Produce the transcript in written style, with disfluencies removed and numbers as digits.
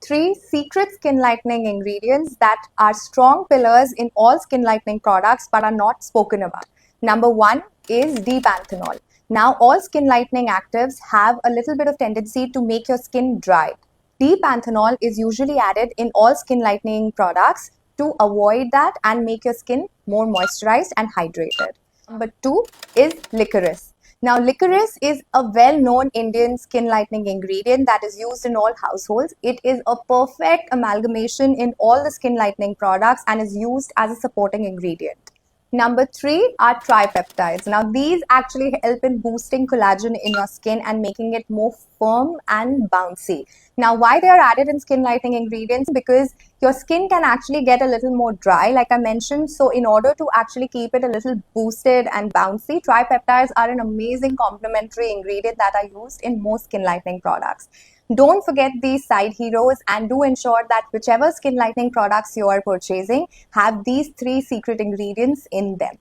three secret skin lightening ingredients that are strong pillars in all skin lightening products but are not spoken about. Number one is D-Panthenol. Now, all skin lightening actives have a little bit of tendency to make your skin dry. D-Panthenol is usually added in all skin lightening products to avoid that and make your skin more moisturized and hydrated. Number two is licorice. Now, licorice is a well-known Indian skin lightening ingredient that is used in all households. It is a perfect amalgamation in all the skin lightening products and is used as a supporting ingredient. Number three are tripeptides. Now, these actually help in boosting collagen in your skin and making it more firm and bouncy. Now, why they are added in skin lightening ingredients? Because your skin can actually get a little more dry, like I mentioned. So, in order to actually keep it a little boosted and bouncy, tripeptides are an amazing complementary ingredient that are used in most skin lightening products. Don't forget these side heroes and do ensure that whichever skin lightening products you are purchasing have these three secret ingredients in them.